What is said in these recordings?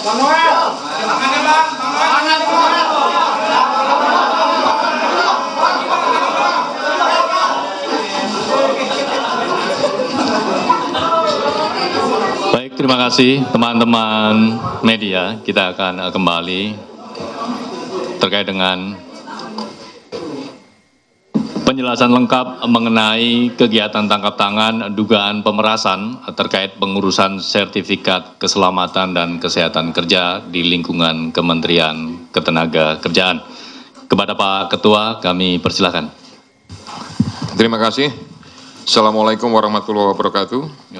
Baik, terima kasih teman-teman media. Kita akan kembali terkait dengan penjelasan lengkap mengenai kegiatan tangkap tangan dugaan pemerasan terkait pengurusan sertifikat keselamatan dan kesehatan kerja di lingkungan Kementerian Ketenagakerjaan. Kepada Pak Ketua, kami persilahkan. Terima kasih. Assalamualaikum warahmatullahi wabarakatuh.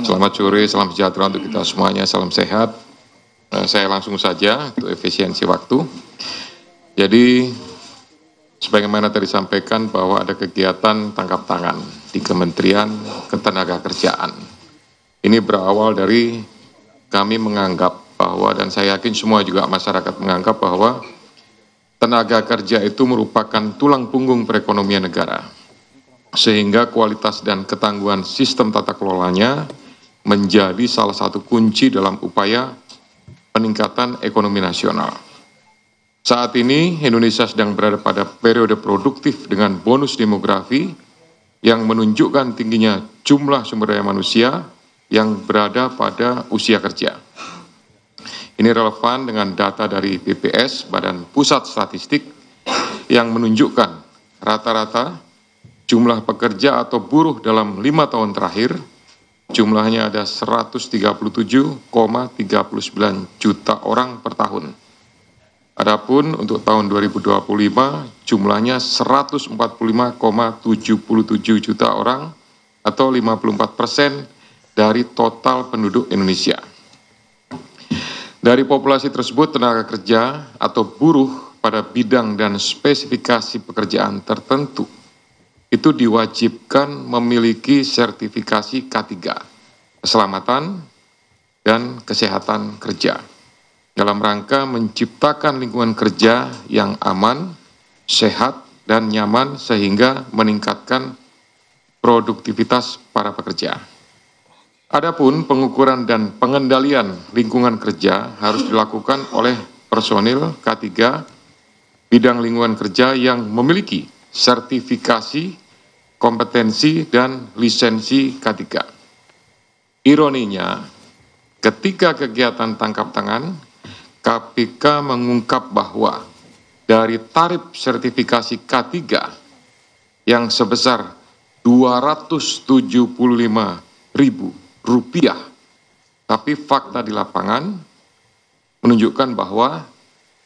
Selamat sore, salam sejahtera untuk kita semuanya, salam sehat. Saya langsung saja untuk efisiensi waktu. Jadi, sebagaimana tadi disampaikan bahwa ada kegiatan tangkap tangan di Kementerian Ketenagakerjaan. Ini berawal dari kami menganggap bahwa, dan saya yakin semua juga masyarakat menganggap bahwa tenaga kerja itu merupakan tulang punggung perekonomian negara. Sehingga kualitas dan ketangguhan sistem tata kelolanya menjadi salah satu kunci dalam upaya peningkatan ekonomi nasional. Saat ini Indonesia sedang berada pada periode produktif dengan bonus demografi yang menunjukkan tingginya jumlah sumber daya manusia yang berada pada usia kerja. Ini relevan dengan data dari BPS, Badan Pusat Statistik, yang menunjukkan rata-rata jumlah pekerja atau buruh dalam 5 tahun terakhir jumlahnya ada 137,39 juta orang per tahun. Adapun untuk tahun 2025 jumlahnya 145,77 juta orang atau 54% dari total penduduk Indonesia. Dari populasi tersebut, tenaga kerja atau buruh pada bidang dan spesifikasi pekerjaan tertentu itu diwajibkan memiliki sertifikasi K3, keselamatan dan kesehatan kerja, dalam rangka menciptakan lingkungan kerja yang aman, sehat, dan nyaman sehingga meningkatkan produktivitas para pekerja. Adapun pengukuran dan pengendalian lingkungan kerja harus dilakukan oleh personil K3 bidang lingkungan kerja yang memiliki sertifikasi, kompetensi, dan lisensi K3. Ironinya, ketika kegiatan tangkap tangan, KPK mengungkap bahwa dari tarif sertifikasi K3 yang sebesar Rp275.000, tapi fakta di lapangan menunjukkan bahwa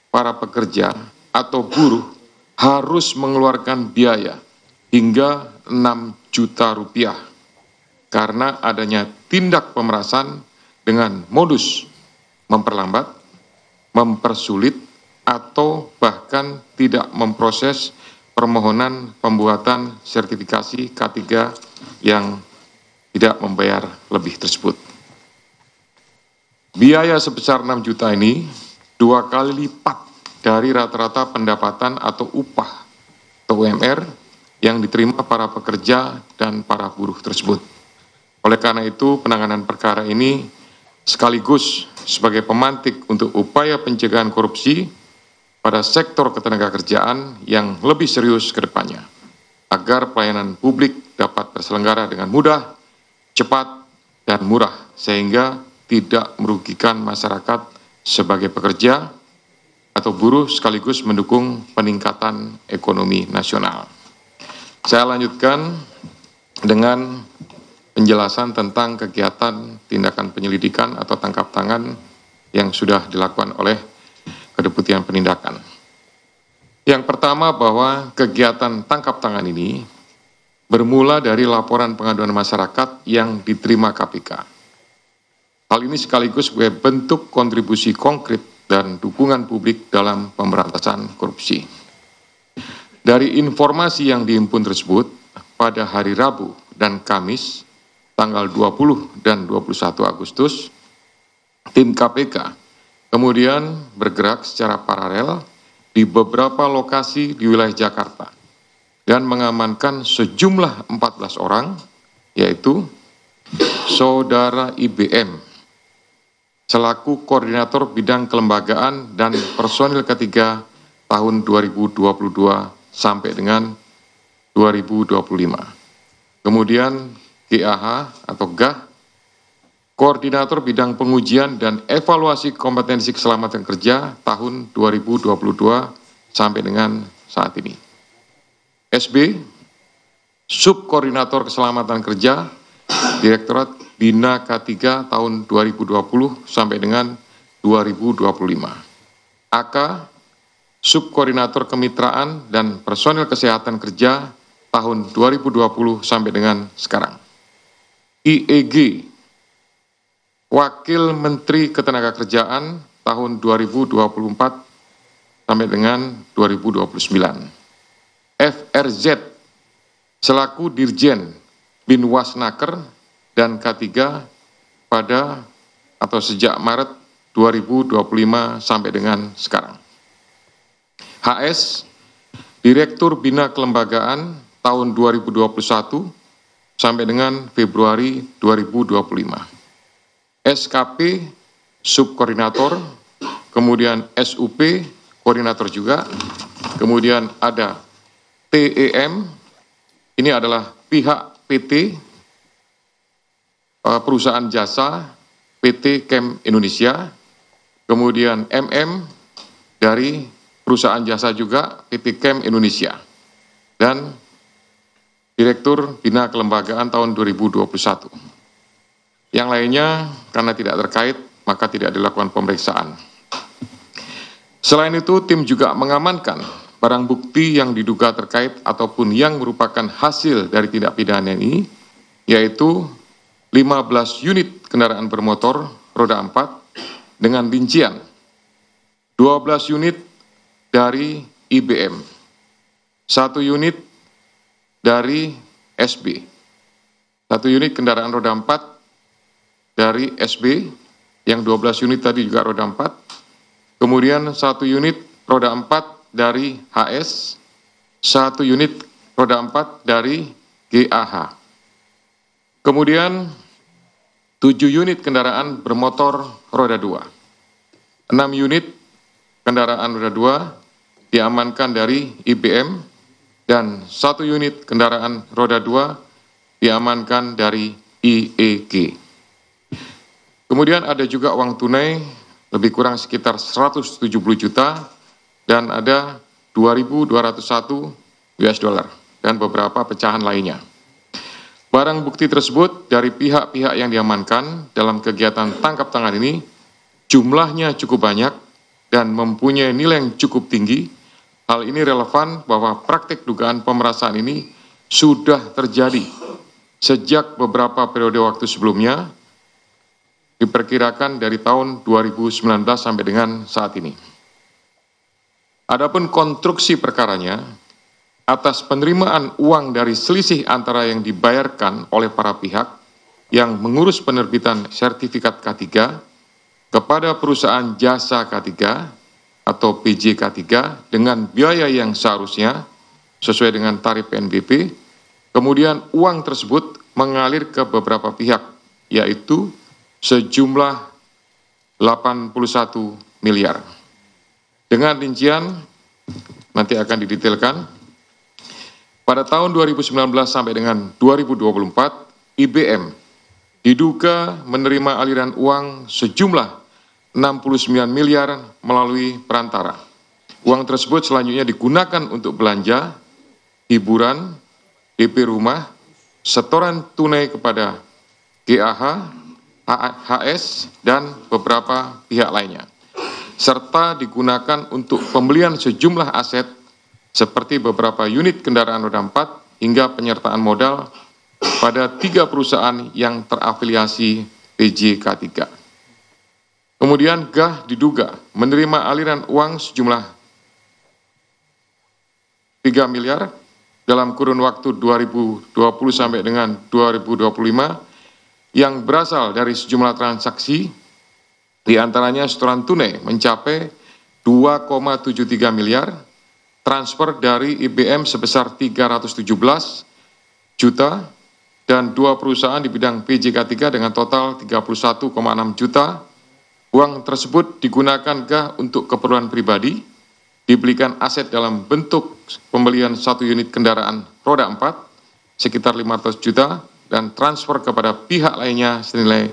para pekerja atau buruh harus mengeluarkan biaya hingga 6 juta rupiah karena adanya tindak pemerasan dengan modus memperlambat, mempersulit, atau bahkan tidak memproses permohonan pembuatan sertifikasi K3 yang tidak membayar lebih tersebut. Biaya sebesar 6 juta ini 2 kali lipat dari rata-rata pendapatan atau upah atau UMR yang diterima para pekerja dan para buruh tersebut. Oleh karena itu, penanganan perkara ini sekaligus sebagai pemantik untuk upaya pencegahan korupsi pada sektor ketenagakerjaan yang lebih serius ke depannya, agar pelayanan publik dapat terselenggara dengan mudah, cepat, dan murah, sehingga tidak merugikan masyarakat sebagai pekerja atau buruh sekaligus mendukung peningkatan ekonomi nasional. Saya lanjutkan dengan penjelasan tentang kegiatan tindakan penyelidikan atau tangkap tangan yang sudah dilakukan oleh Kedeputian Penindakan. Yang pertama, bahwa kegiatan tangkap tangan ini bermula dari laporan pengaduan masyarakat yang diterima KPK. Hal ini sekaligus sebagai bentuk kontribusi konkret dan dukungan publik dalam pemberantasan korupsi. Dari informasi yang dihimpun tersebut, pada hari Rabu dan Kamis, tanggal 20 dan 21 Agustus, tim KPK kemudian bergerak secara paralel di beberapa lokasi di wilayah Jakarta dan mengamankan sejumlah 14 orang, yaitu Saudara IBM, selaku Koordinator Bidang Kelembagaan dan Personil K3 tahun 2022 sampai dengan 2025. Kemudian GAH atau GAH, Koordinator Bidang Pengujian dan Evaluasi Kompetensi Keselamatan Kerja tahun 2022 sampai dengan saat ini. SB, Subkoordinator Keselamatan Kerja, Direktorat Bina K3 tahun 2020 sampai dengan 2025. AK, Subkoordinator Kemitraan dan Personil Kesehatan Kerja tahun 2020 sampai dengan sekarang. IEG, Wakil Menteri Ketenagakerjaan tahun 2024 sampai dengan 2029. FRZ, selaku Dirjen Binwasnaker dan K3 pada atau sejak Maret 2025 sampai dengan sekarang. HS, Direktur Bina Kelembagaan tahun 2021 sampai dengan Februari 2025. SKP, Subkoordinator, kemudian SUP, Koordinator juga, kemudian ada TEM, ini adalah pihak PT, perusahaan jasa PT Chem Indonesia, kemudian MM dari perusahaan jasa juga PT Chem Indonesia, dan Direktur Bina Kelembagaan tahun 2021. Yang lainnya karena tidak terkait maka tidak dilakukan pemeriksaan. Selain itu tim juga mengamankan barang bukti yang diduga terkait ataupun yang merupakan hasil dari tindak pidana ini, yaitu 15 unit kendaraan bermotor roda 4 dengan rincian 12 unit dari IBM, 1 unit dari SB, 1 unit kendaraan roda 4 dari SB, yang 12 unit tadi juga roda 4, kemudian 1 unit roda 4 dari HS, 1 unit roda 4 dari GAH. Kemudian 7 unit kendaraan bermotor roda 2. 6 unit kendaraan roda 2 diamankan dari IBM dan 1 unit kendaraan roda 2 diamankan dari IEG. Kemudian ada juga uang tunai lebih kurang sekitar 170 juta dan ada 2.201 US dollar dan beberapa pecahan lainnya. Barang bukti tersebut dari pihak-pihak yang diamankan dalam kegiatan tangkap tangan ini jumlahnya cukup banyak dan mempunyai nilai yang cukup tinggi. Hal ini relevan bahwa praktik dugaan pemerasan ini sudah terjadi sejak beberapa periode waktu sebelumnya, diperkirakan dari tahun 2019 sampai dengan saat ini. Adapun konstruksi perkaranya, atas penerimaan uang dari selisih antara yang dibayarkan oleh para pihak yang mengurus penerbitan sertifikat K3 kepada perusahaan jasa K3 atau PJK3 dengan biaya yang seharusnya sesuai dengan tarif PNBP, kemudian uang tersebut mengalir ke beberapa pihak, yaitu sejumlah 81 miliar. Dengan rincian nanti akan didetailkan. Pada tahun 2019 sampai dengan 2024, IBM diduga menerima aliran uang sejumlah 69 miliar melalui perantara. Uang tersebut selanjutnya digunakan untuk belanja, hiburan, DP rumah, setoran tunai kepada GAH, HS, dan beberapa pihak lainnya, serta digunakan untuk pembelian sejumlah aset seperti beberapa unit kendaraan roda 4 hingga penyertaan modal pada 3 perusahaan yang terafiliasi PJK3. Kemudian GAH diduga menerima aliran uang sejumlah 3 miliar dalam kurun waktu 2020 sampai dengan 2025 yang berasal dari sejumlah transaksi. Di antaranya setoran tunai mencapai 2,73 miliar, transfer dari IBM sebesar 317 juta, dan 2 perusahaan di bidang PJK3 dengan total 31,6 juta, Uang tersebut digunakan untuk keperluan pribadi, dibelikan aset dalam bentuk pembelian 1 unit kendaraan roda 4 sekitar 500 juta dan transfer kepada pihak lainnya senilai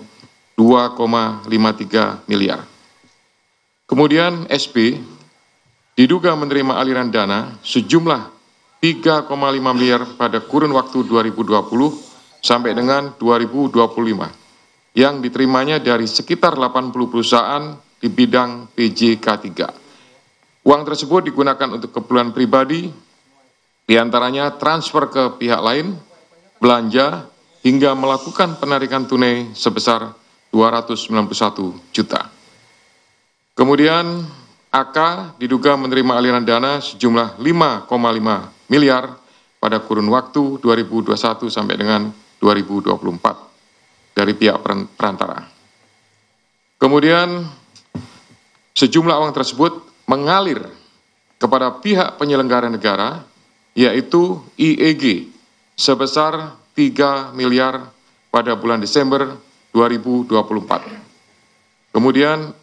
2,53 miliar. Kemudian SB diduga menerima aliran dana sejumlah 3,5 miliar pada kurun waktu 2020 sampai dengan 2025 yang diterimanya dari sekitar 80 perusahaan di bidang PJK3. Uang tersebut digunakan untuk keperluan pribadi, diantaranya transfer ke pihak lain, belanja, hingga melakukan penarikan tunai sebesar 291 juta. Kemudian AK diduga menerima aliran dana sejumlah 5,5 miliar pada kurun waktu 2021 sampai dengan 2024 dari pihak perantara. Kemudian sejumlah uang tersebut mengalir kepada pihak penyelenggara negara, yaitu IEG, sebesar 3 miliar pada bulan Desember 2024. Kemudian